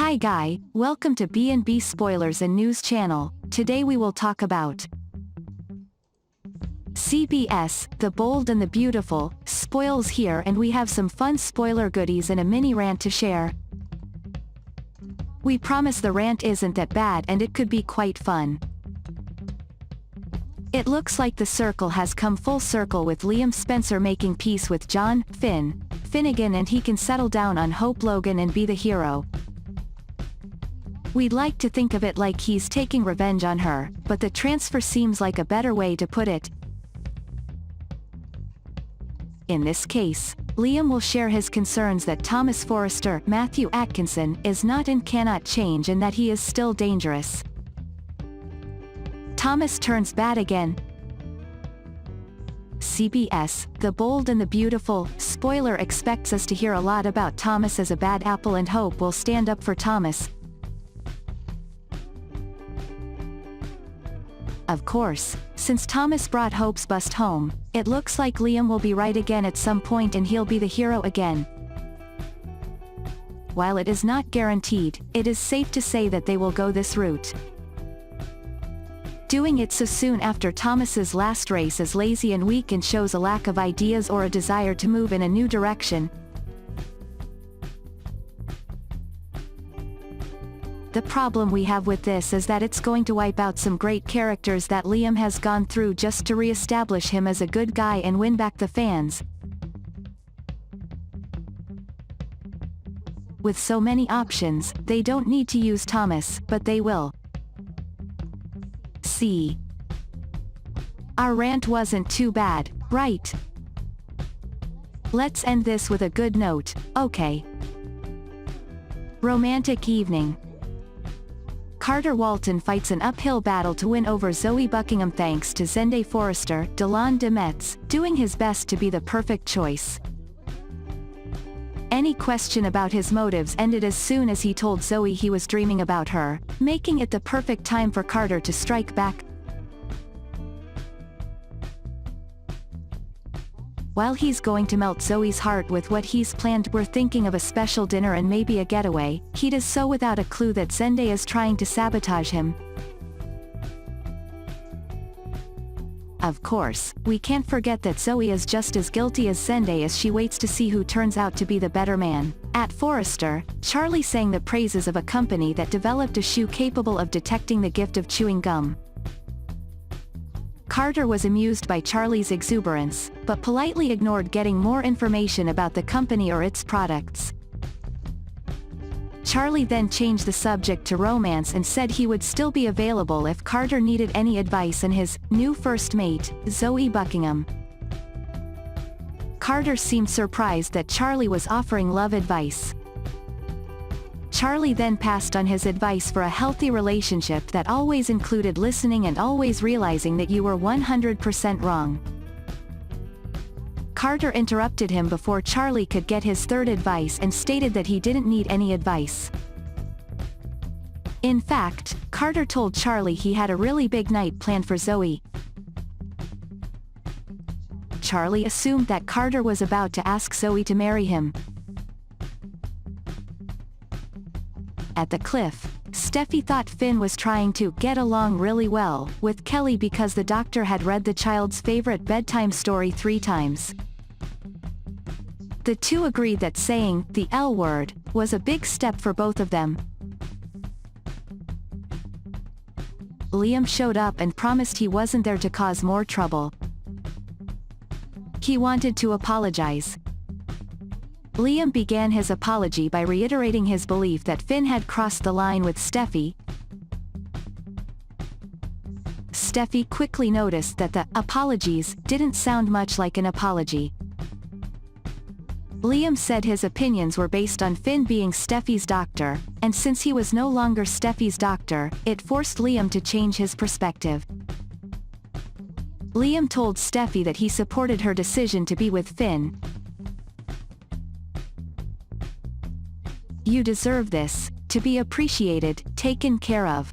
Hi guy, welcome to B&B Spoilers and News channel. Today we will talk about CBS, The Bold and the Beautiful, spoils here, and we have some fun spoiler goodies and a mini rant to share. We promise the rant isn't that bad and it could be quite fun. It looks like the circle has come full circle with Liam Spencer making peace with John Finnegan, and he can settle down on Hope Logan and be the hero. We'd like to think of it like he's taking revenge on her, but the transfer seems like a better way to put it. In this case, Liam will share his concerns that Thomas Forrester, Matthew Atkinson, is not and cannot change, and that he is still dangerous. Thomas turns bad again. CBS, The Bold and the Beautiful, spoiler expects us to hear a lot about Thomas as a bad apple, and Hope will stand up for Thomas. Of course, since Thomas brought Hope's bust home, it looks like Liam will be right again at some point and he'll be the hero again. While it is not guaranteed, it is safe to say that they will go this route. Doing it so soon after Thomas's last race is lazy and weak and shows a lack of ideas or a desire to move in a new direction. The problem we have with this is that it's going to wipe out some great characters that Liam has gone through just to re-establish him as a good guy and win back the fans. With so many options, they don't need to use Thomas, but they will. See. Our rant wasn't too bad, right? Let's end this with a good note, okay? Romantic evening. Carter Walton fights an uphill battle to win over Zoe Buckingham thanks to Zende Forrester, Delon de Metz, doing his best to be the perfect choice. Any question about his motives ended as soon as he told Zoe he was dreaming about her, making it the perfect time for Carter to strike back. While he's going to melt Zoe's heart with what he's planned, we're thinking of a special dinner and maybe a getaway, he does so without a clue that Zende is trying to sabotage him. Of course, we can't forget that Zoe is just as guilty as Zende as she waits to see who turns out to be the better man. At Forrester, Charlie sang the praises of a company that developed a shoe capable of detecting the gift of chewing gum. Carter was amused by Charlie's exuberance, but politely ignored getting more information about the company or its products. Charlie then changed the subject to romance and said he would still be available if Carter needed any advice on his new first mate, Zoe Buckingham. Carter seemed surprised that Charlie was offering love advice. Charlie then passed on his advice for a healthy relationship that always included listening and always realizing that you were 100% wrong. Carter interrupted him before Charlie could get his third advice and stated that he didn't need any advice. In fact, Carter told Charlie he had a really big night planned for Zoe. Charlie assumed that Carter was about to ask Zoe to marry him. At the cliff, Steffi thought Finn was trying to get along really well with Kelly because the doctor had read the child's favorite bedtime story 3 times. The two agreed that saying the L word was a big step for both of them. Liam showed up and promised he wasn't there to cause more trouble. He wanted to apologize. Liam began his apology by reiterating his belief that Finn had crossed the line with Steffi. Steffi quickly noticed that the apologies didn't sound much like an apology. Liam said his opinions were based on Finn being Steffi's doctor, and since he was no longer Steffi's doctor, it forced Liam to change his perspective. Liam told Steffi that he supported her decision to be with Finn. You deserve this, to be appreciated, taken care of.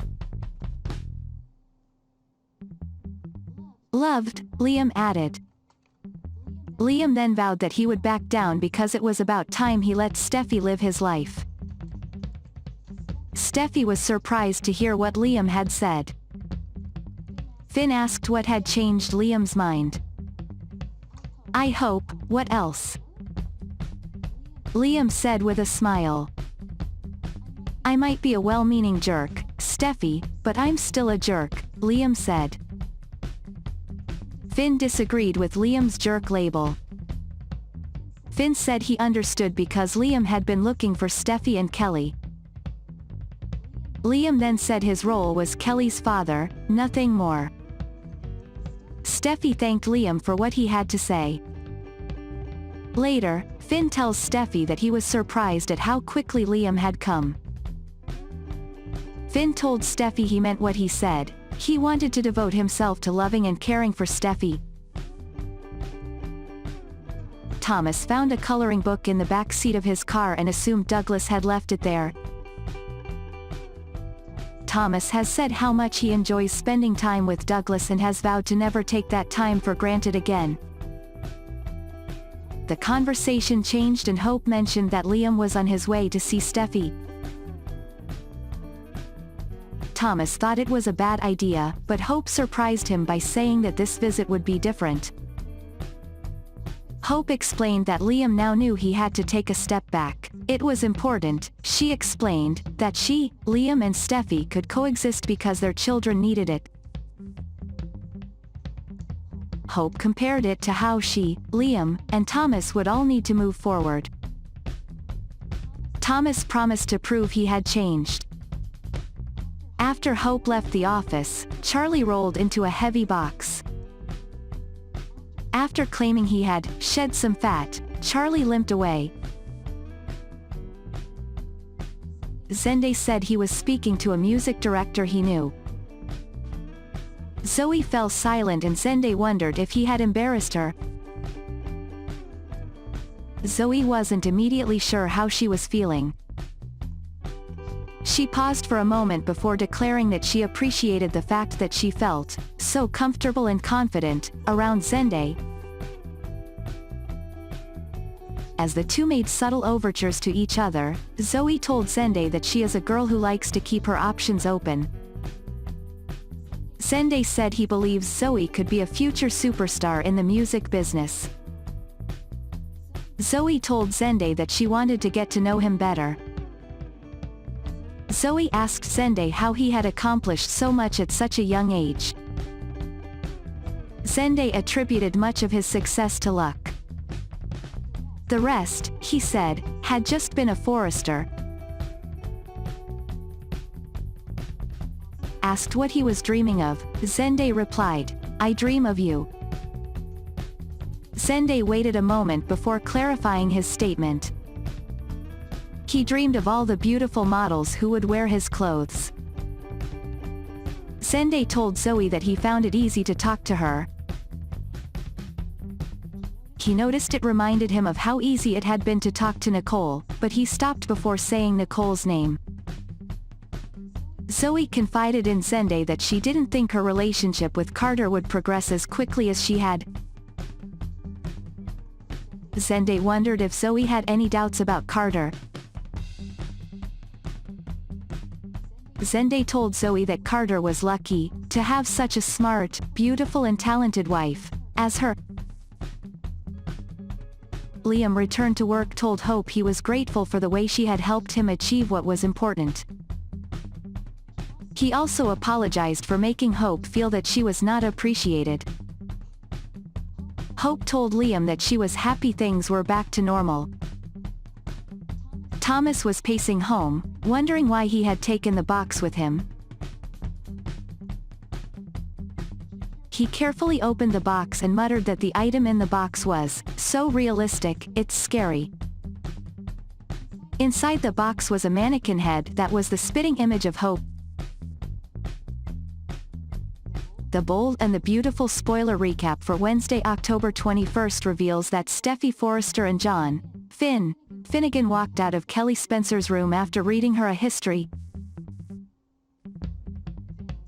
Loved, Liam added. Liam then vowed that he would back down because it was about time he let Steffi live his life. Steffy was surprised to hear what Liam had said. Finn asked what had changed Liam's mind. "I hope, what else?" Liam said with a smile. "I might be a well-meaning jerk, Steffy, but I'm still a jerk," Liam said. Finn disagreed with Liam's jerk label. Finn said he understood because Liam had been looking for Steffy and Kelly. Liam then said his role was Kelly's father, nothing more. Steffy thanked Liam for what he had to say. Later, Finn tells Steffy that he was surprised at how quickly Liam had come. Finn told Steffy he meant what he said. He wanted to devote himself to loving and caring for Steffy. Thomas found a coloring book in the back seat of his car and assumed Douglas had left it there. Thomas has said how much he enjoys spending time with Douglas and has vowed to never take that time for granted again. The conversation changed and Hope mentioned that Liam was on his way to see Steffy. Thomas thought it was a bad idea, but Hope surprised him by saying that this visit would be different. Hope explained that Liam now knew he had to take a step back. It was important, she explained, that she, Liam and Steffy could coexist because their children needed it. Hope compared it to how she, Liam, and Thomas would all need to move forward. Thomas promised to prove he had changed. After Hope left the office, Charlie rolled into a heavy box. After claiming he had shed some fat, Charlie limped away. Zende said he was speaking to a music director he knew. Zoe fell silent and Zende wondered if he had embarrassed her. Zoe wasn't immediately sure how she was feeling. She paused for a moment before declaring that she appreciated the fact that she felt so comfortable and confident around Zende. As the two made subtle overtures to each other, Zoe told Zende that she is a girl who likes to keep her options open. Zende said he believes Zoe could be a future superstar in the music business. Zoe told Zende that she wanted to get to know him better. Zoe asked Zende how he had accomplished so much at such a young age. Zende attributed much of his success to luck. The rest, he said, had just been a forester. Asked what he was dreaming of, Zende replied, "I dream of you." Zende waited a moment before clarifying his statement. He dreamed of all the beautiful models who would wear his clothes. Zende told Zoe that he found it easy to talk to her. He noticed it reminded him of how easy it had been to talk to Nicole, but he stopped before saying Nicole's name. Zoe confided in Zende that she didn't think her relationship with Carter would progress as quickly as she had. Zende wondered if Zoe had any doubts about Carter. Zende told Zoe that Carter was lucky to have such a smart, beautiful and talented wife as her. Liam returned to work told Hope he was grateful for the way she had helped him achieve what was important. He also apologized for making Hope feel that she was not appreciated. Hope told Liam that she was happy things were back to normal. Thomas was pacing home, wondering why he had taken the box with him. He carefully opened the box and muttered that the item in the box was so realistic, it's scary. Inside the box was a mannequin head that was the spitting image of Hope. The bold and the beautiful spoiler recap for Wednesday, October 21st reveals that Steffy Forrester and John Finnegan walked out of Kelly Spencer's room after reading her a history.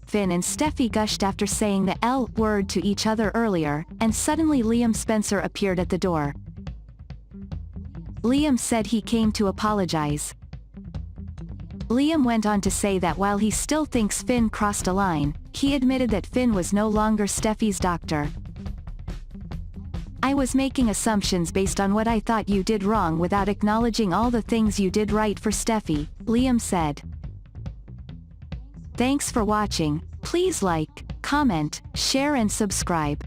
Finn and Steffy gushed after saying the L word to each other earlier, and suddenly Liam Spencer appeared at the door. Liam said he came to apologize. Liam went on to say that while he still thinks Finn crossed a line, he admitted that Finn was no longer Steffi's doctor. "I was making assumptions based on what I thought you did wrong without acknowledging all the things you did right for Steffi," Liam said. Thanks for watching. Please like, comment, share and subscribe.